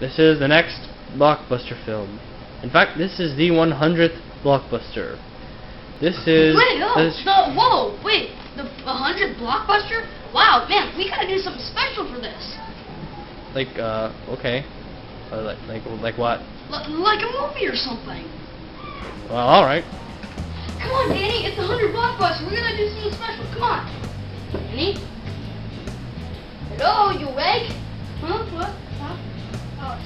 This is the next Blockbuster film. In fact, this is the 100th Blockbuster. This is... Wait, the 100th Blockbuster? Wow, man, we gotta do something special for this. Okay. Like what? Like a movie or something. Well, alright. Come on, Danny, it's the 100 Blockbuster. We're gonna do something special. Come on. Danny? Hello, you awake? Huh? What? Huh? Oh.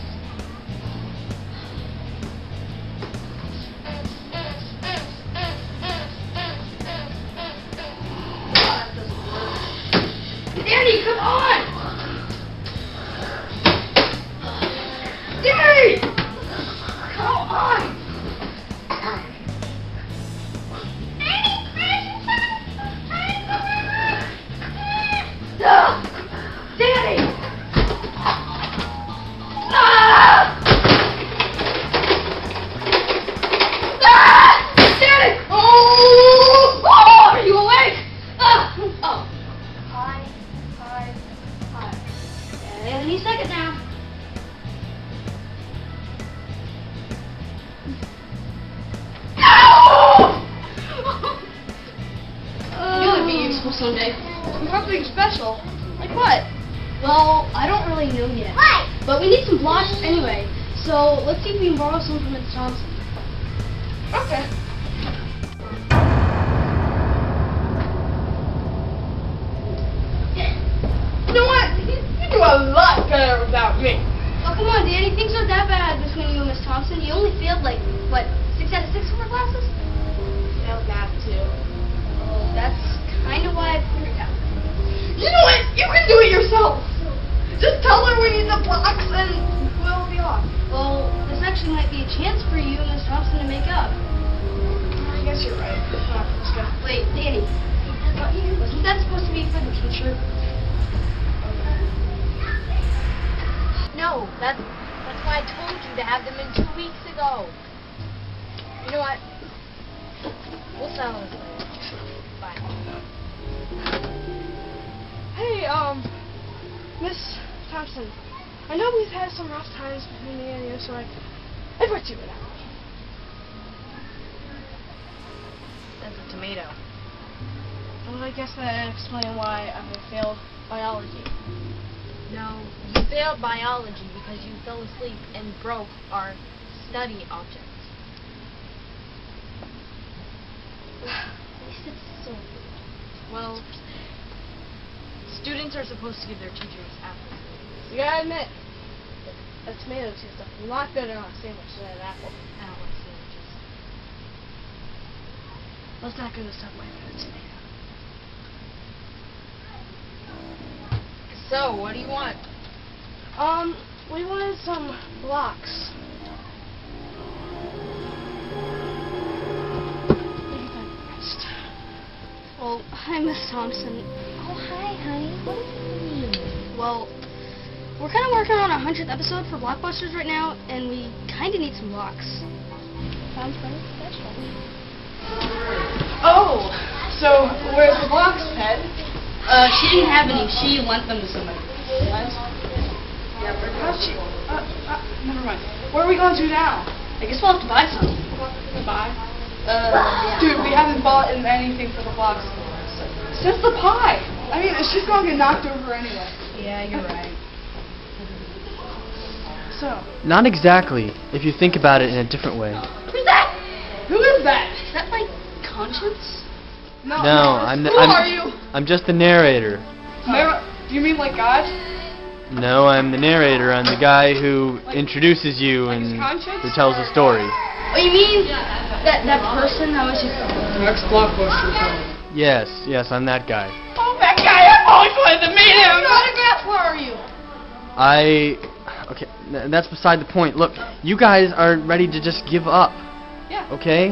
Danny, come on! Danny! Come on! Danny! Danny! Oh! Are you awake? Oh. Hi. Any second now. You're gonna be useful someday. Something special. Like what? Well, I don't really know yet. What? But we need some blocks anyway. So let's see if we can borrow some from Mrs. Thompson. Okay. You know what? You do a lot better without me. Oh, come on, Danny. Things aren't that bad between you and Miss Thompson. You only failed like, what, 6 out of 6 from her classes? Failed math too. Well, that's kind of why I put her down. You know what? You can do it yourself. Just tell her we need the blocks and we'll be off. Well, this actually might be a chance for you and Miss Thompson to make up. I guess you're right. Let's go. Wait, Danny. Wasn't that supposed to be for the teacher? No, that's why I told you to have them in 2 weeks ago. You know what? We'll settle this later. Bye. Hey, Miss Thompson, I know we've had some rough times between me and you, so I brought you an apple. That's a tomato. Well, I guess that explains why I failed biology. No, you failed biology because you fell asleep and broke our study objects. At least it's so good. Well, students are supposed to give their teachers apples. You gotta admit, a tomato tastes a lot better on a sandwich than an apple. I don't like sandwiches. Let's not go to Subway for a tomato. So, what do you want? We wanted some blocks. Well, hi, Miss Thompson. Oh, hi, honey. What does it mean? Well, we're kind of working on our 100th episode for Blockbusters right now, and we kind of need some blocks. Sounds very special. Oh, so where's the blocks, Ted? She didn't have any. She lent them to somebody. What? Yeah, but how's she? Never mind. What are we going to do now? I guess we'll have to buy some. Bye. Yeah. Dude, we haven't bought anything for the blocks since the pie. I mean, she's going to get knocked over anyway. Yeah, you're right. So. Not exactly, if you think about it in a different way. Who's that? Who is that? Is that like Conscience? No, Who are you? I'm just the narrator. You mean like God? No, I'm the narrator. I'm the guy who introduces you like and Conscience? who tells the story. Oh, you mean that person that was just... The next Blockbuster film. Yes, I'm that guy. Oh, that guy! I've always wanted to meet him! Autograph, where are you? Okay, that's beside the point. Look, you guys are ready to just give up. Yeah. Okay?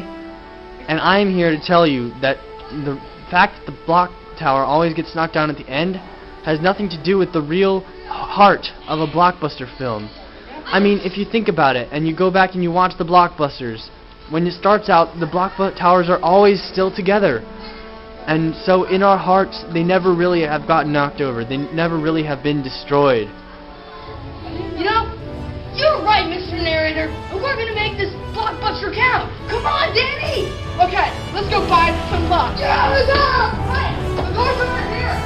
And I'm here to tell you that the fact that the block tower always gets knocked down at the end has nothing to do with the real heart of a blockbuster film. I mean, if you think about it, and you go back and you watch the blockbusters, when it starts out, the block towers are always still together. And so in our hearts, they never really have gotten knocked over. They never really have been destroyed. You know, you here, and we're gonna make this Blockbuster count. Come on, Danny! Okay, let's go buy some lunch. Yeah, let's go! Right, the door's over here.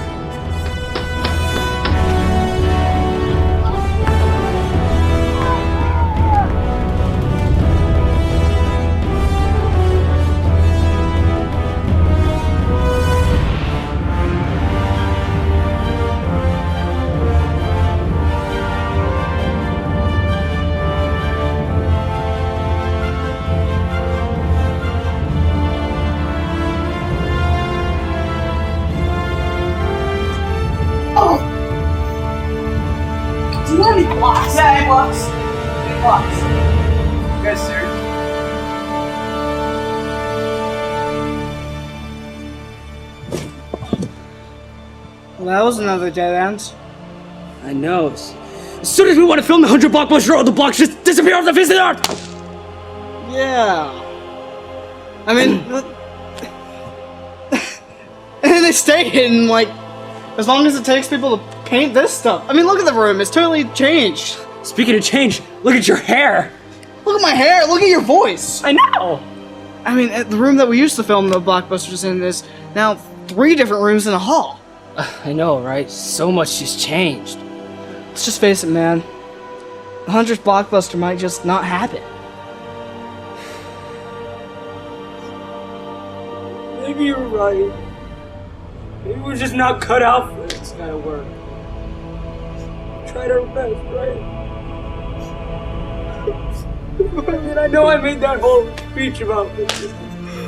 Do you have any blocks? Yeah, 8 blocks. 8 blocks. You guys serious? Well, that was another dead end. I know. As soon as we want to film the 100 Blockbuster, all the blocks just disappear off the face of the earth! Yeah. I mean, and they stay hidden, like, as long as it takes people to paint this stuff. I mean, look at the room. It's totally changed. Speaking of change, look at your hair! Look at my hair. Look at your voice. I know! I mean, the room that we used to film the blockbusters in is now 3 different rooms in a hall. I know, right? So much has changed. Let's just face it, man. The 100th blockbuster might just not happen. Maybe you're right. Maybe we're just not cut out for this kind of work. We tried our best, right? I mean, I know I made that whole speech about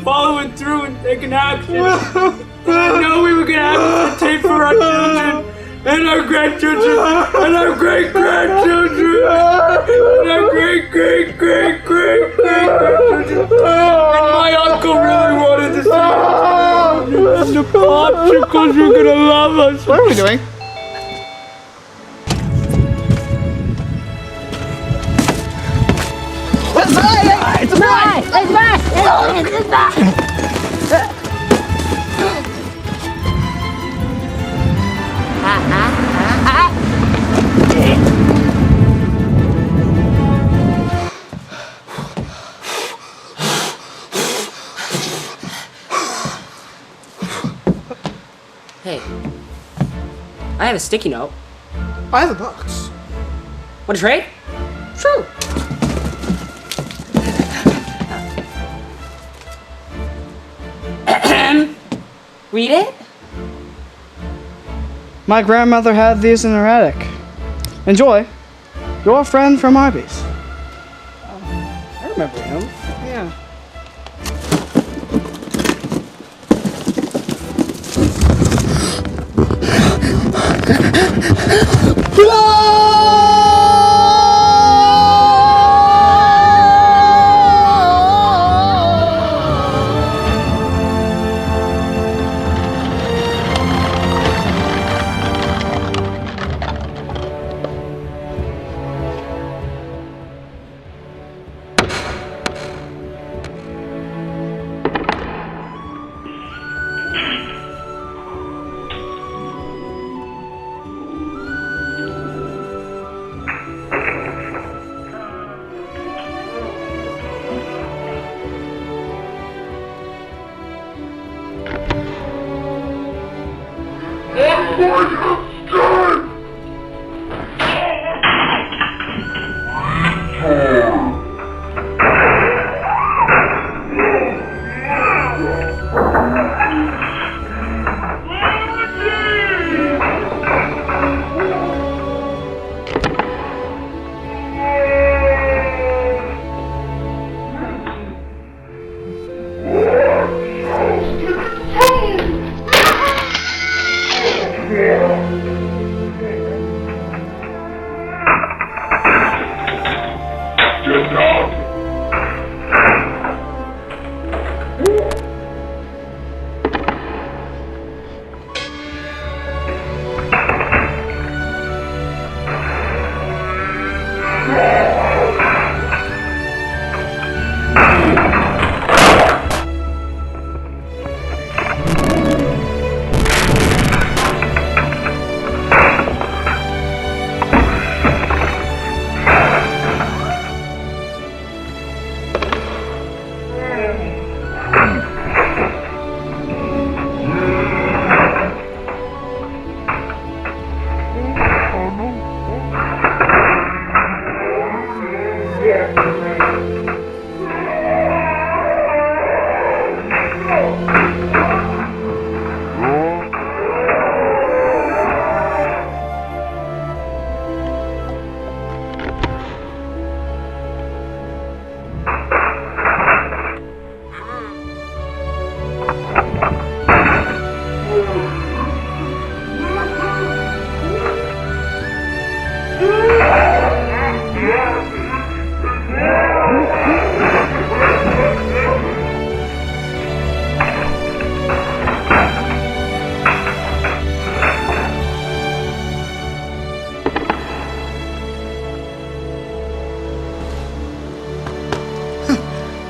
following through and taking action. I know we were gonna have to take for our children and our grandchildren and our great-grandchildren and our great-great-great-great-great-grandchildren. And my uncle really wanted to see us. And the popsicles were gonna love us. What are we doing? Hey, I have a sticky note. I have a box. Want to trade? Sure. Read it? My grandmother had these in her attic. Enjoy. Your friend from Arby's. I remember him. Yeah.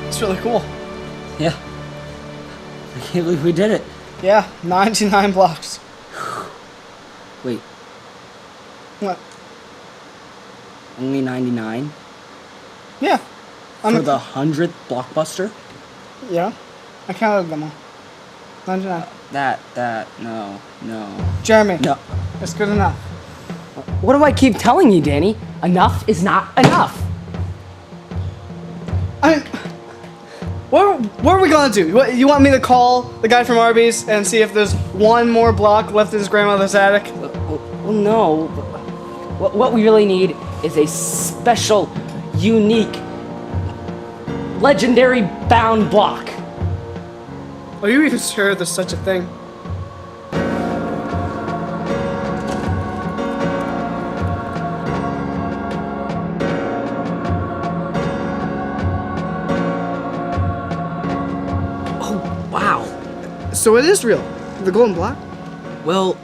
It's really cool. Yeah. I can't believe we did it. Yeah, 99 blocks. Wait, What? only 99? Yeah. For the 100th Blockbuster? Yeah. I counted them all. 99. No. Jeremy. No. That's good enough. What do I keep telling you, Danny? Enough is not enough. I mean, what are we gonna do? You want me to call the guy from Arby's and see if there's one more block left in his grandmother's attic? Well, no. What we really need is a special, unique, legendary bound block. Are you even sure there's such a thing? Oh, wow. So it is real. The golden block? Well,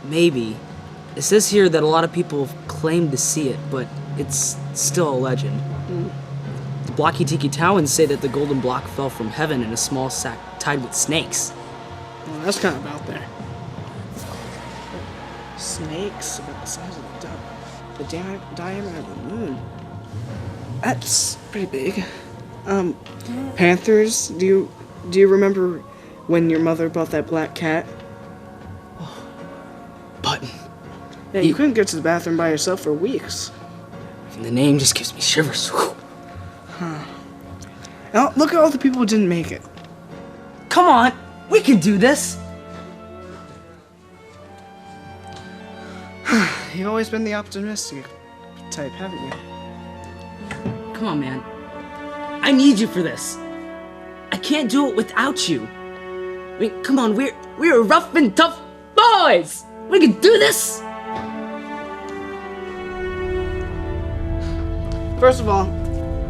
maybe. It says here that a lot of people have claimed to see it, but it's still a legend. The Blocky Tiki Towns say that the golden block fell from heaven in a small sack tied with snakes. Well, that's kind of out there. Snakes about the size of the duck. The diameter of the moon. That's pretty big. Panthers, do you remember when your mother bought that black cat? Button. Yeah, you couldn't get to the bathroom by yourself for weeks. And the name just gives me shivers. Now, look at all the people who didn't make it. Come on, we can do this. You've always been the optimistic type, haven't you? Come on, man. I need you for this. I can't do it without you. I mean, come on, we're rough and tough boys. We can do this. First of all,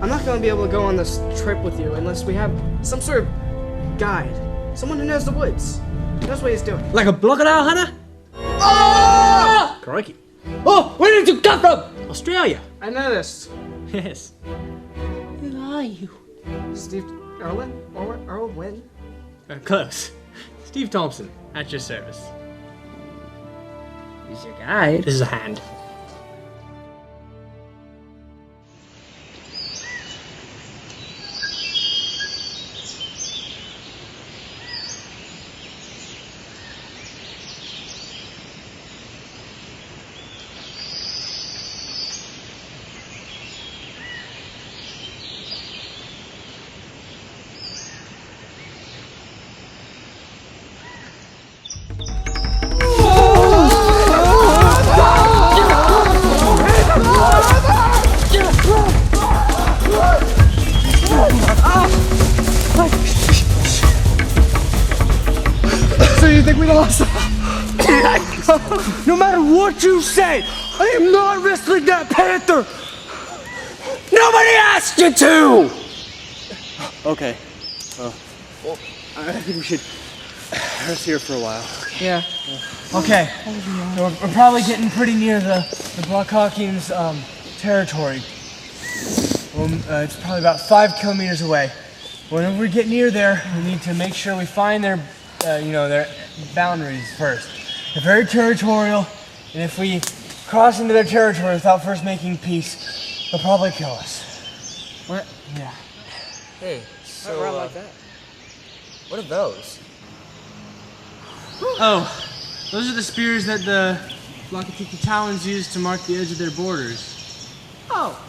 I'm not going to be able to go on this trip with you unless we have some sort of guide. Someone who knows the woods. Knows what he's doing. Like a crocodile hunter? Oh! Crikey. Oh, where did you come from? Australia. I noticed. Yes. Who are you? Steve Irwin? Irwin? Close. Steve Thompson, at your service. Who's your guide? This is a hand. So you think we lost? No matter what you say, I am not wrestling that panther! Nobody asked you to! Okay. Well, I think we should rest here for a while. Yeah. Okay, we're probably getting pretty near the Blackhawkians' territory. Well, it's probably about 5 kilometers away. Whenever we get near there, we need to make sure we find their, their boundaries first. They're very territorial, and if we cross into their territory without first making peace, they'll probably kill us. What? Yeah. Hey, so, like that. what are those? Oh, those are the spears that the Blockatiki Talons use to mark the edge of their borders. Oh.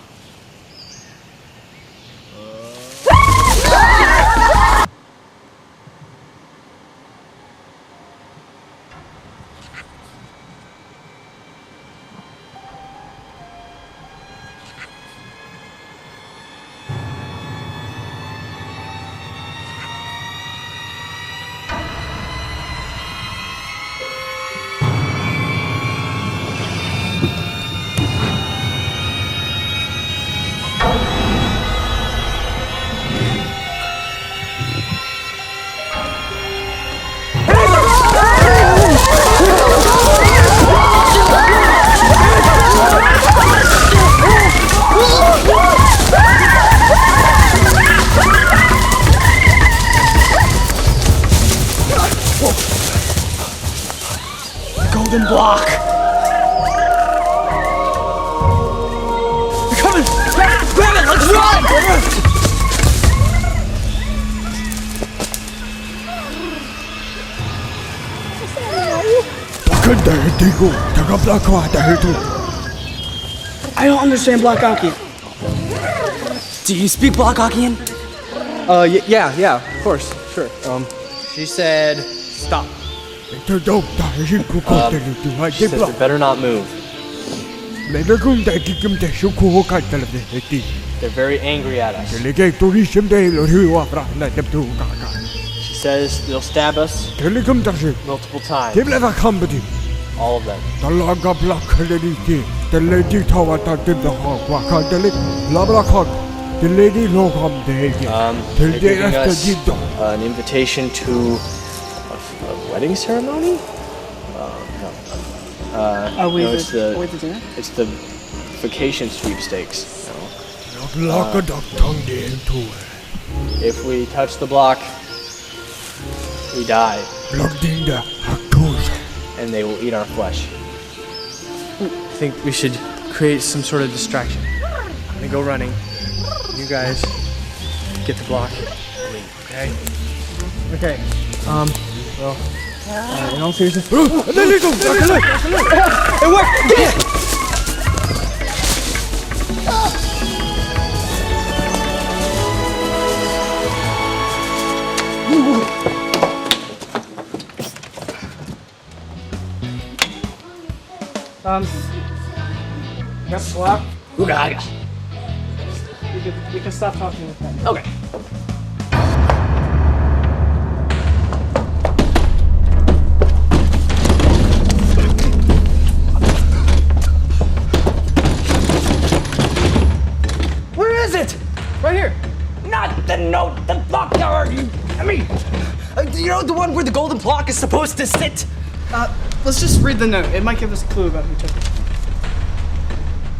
I don't understand Blockokian. Do you speak Blockokian? Yeah, of course, sure. She said, stop. She said we better not move. They're very angry at us. She says they'll stab us multiple times. All of them. They're giving us an invitation to a wedding ceremony? No, it's the vacation sweepstakes. If we touch the block, we die. And they will eat our flesh. I think we should create some sort of distraction. I'm gonna go running. You guys get the block. Okay? Okay. Well, in all seriousness. It worked! Get it! Got the block? Ooga. We can stop talking with that. Okay. Where is it? Right here. Not the block tower. You know the one where the golden block is supposed to sit. Let's just read the note. It might give us a clue about each other.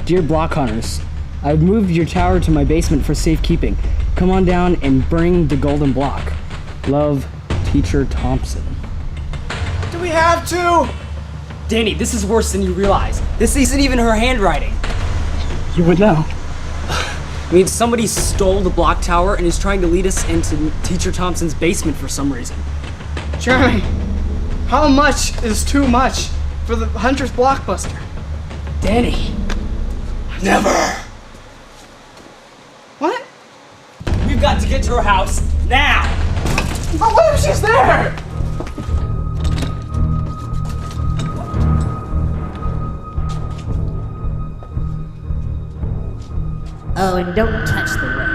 Dear block hunters, I've moved your tower to my basement for safekeeping. Come on down and bring the golden block. Love, Teacher Thompson. Do we have to? Danny, this is worse than you realize. This isn't even her handwriting. You would know. I mean, somebody stole the block tower and is trying to lead us into Teacher Thompson's basement for some reason. Jeremy, how much is too much for the Hunter's Blockbuster? Danny. Never. What? We've got to get to her house now. But what if she's there? Oh, and don't touch the web.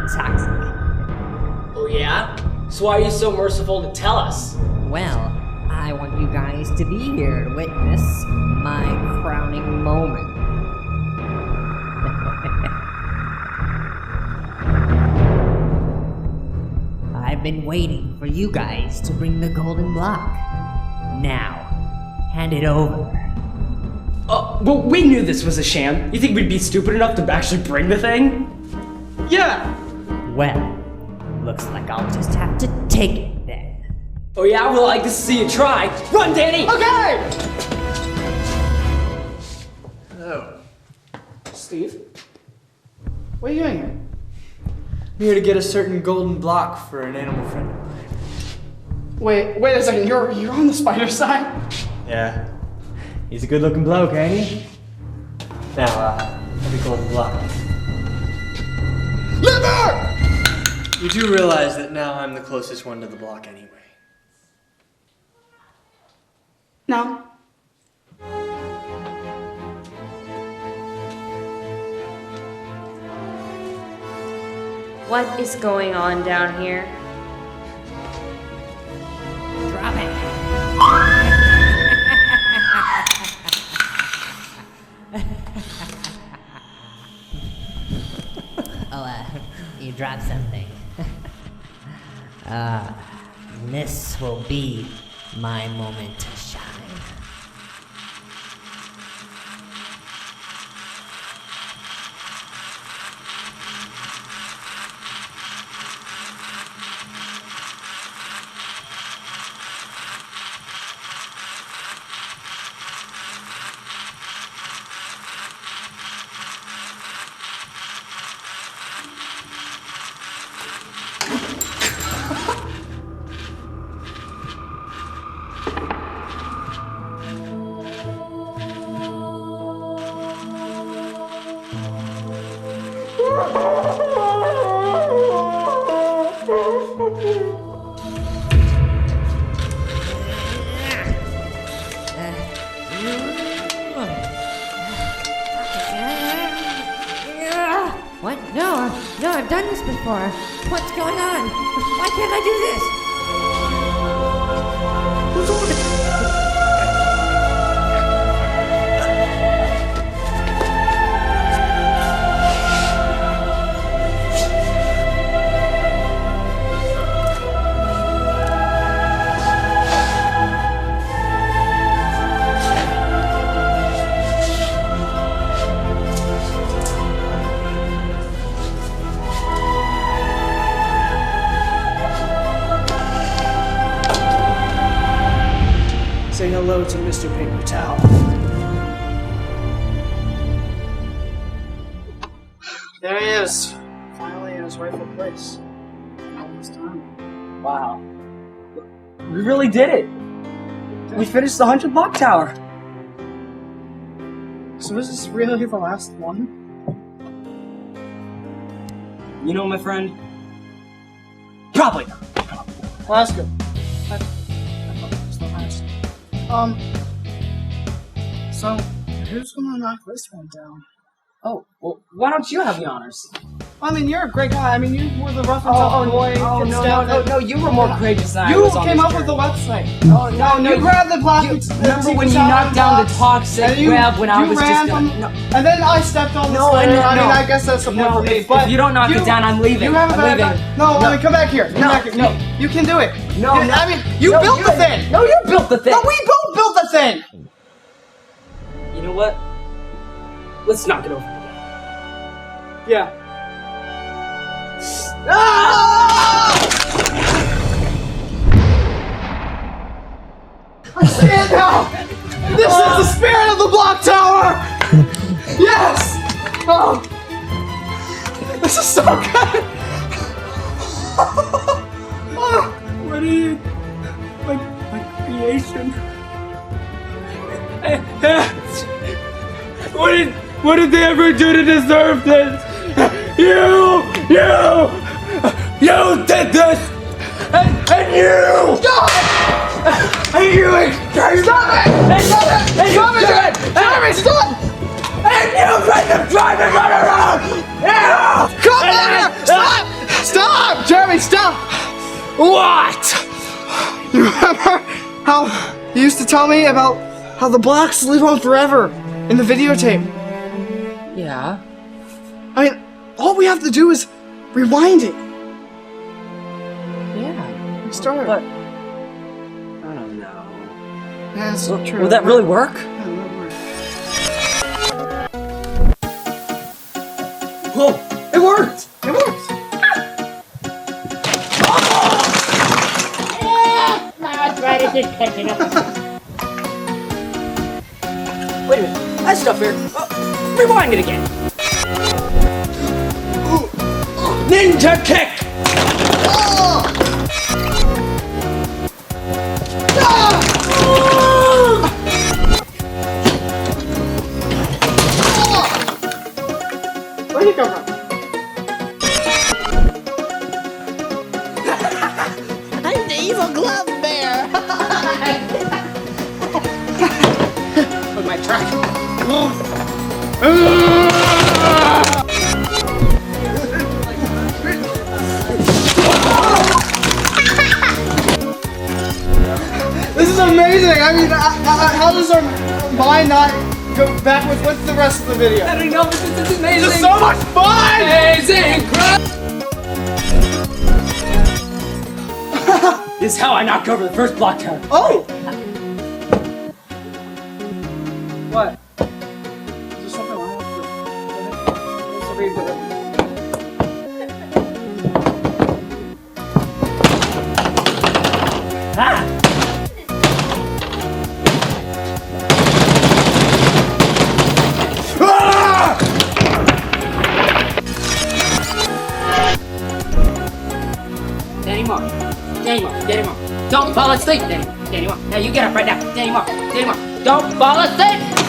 It's toxic. Oh yeah? So why are you so merciful to tell us? Well, I want you guys to be here to witness my crowning moment. I've been waiting for you guys to bring the golden block. Now, hand it over. Well, we knew this was a sham. You think we'd be stupid enough to actually bring the thing? Yeah. Well, looks like I'll just have to take it then. Oh yeah? Well, I'd like to see you try. Run, Danny! Okay! Oh. Steve? What are you doing here? I'm here to get a certain golden block for an animal friend of mine. Wait a second, you're on the spider side? Yeah. He's a good-looking bloke, ain't he? Now, the golden block. Liver! You do realize that now I'm the closest one to the block anyway. No. What is going on down here? Drop it. You dropped something. This will be my moment to shine. What? No, I've done this before. What's going on? Why can't I do this? Say hello to Mr. Paper Towel. There he is. Finally in his rightful place. All this time. Wow. We really did it. We finished the 100 block tower. So is this really the last one? You know, my friend? Probably not. Well, that's good. I thought that was the last. So, who's gonna knock this one down? Oh, well, why don't you have the honors? I mean, you're a great guy. I mean, you were the rough and tough boy. No, you were more courageous than I You was on came this up with journey. the website. Oh, no, You grabbed the block. Remember when you knocked down the toxic web when I was just gonna... No, and then I stepped on the No, sled. no, I mean, no. I guess that's the point for me. if But you don't knock it down, I'm leaving. You have a I'm bad leaving. No, I mean, come back here. Come No, back here. no. You can do it. No, I mean, you no, built the thing. No, you built the thing. No, we both built the thing. You know what? Let's knock it over. Yeah. I see it now! This is the spirit of the block tower! Yes! Oh! This is so good! What are you? My creation. What did they ever do to deserve this? You did this! And you! Stop! And you! Stop it! Stop it! Stop it! Jeremy, stop! And you made them drive and run around! Yeah! Come on here! Stop! Stop! Jeremy, stop! What? You remember how you used to tell me about how the blocks live on forever in the videotape? Yeah. I mean, all we have to do is rewind it. Yeah. Start. But... I don't know. Yeah, that's true. Will that really work? Yeah, that'll work. Whoa! It worked! It works! Wait a minute. That's stuff here. Rewind it again. Ninja kick! Where'd you come from? I'm the evil glove bear. With my track. This is amazing! I mean, how does our mind not go back with what's the rest of the video? I don't know, but this is amazing! This is so much fun! Amazing! This is how I knocked over the first block tower. Oh! What? Is there something wrong with it? Ah! Danny Moore. Danny Moore. Don't fall asleep, Danny Moore. Now you get up right now. Danny Moore. Don't fall asleep!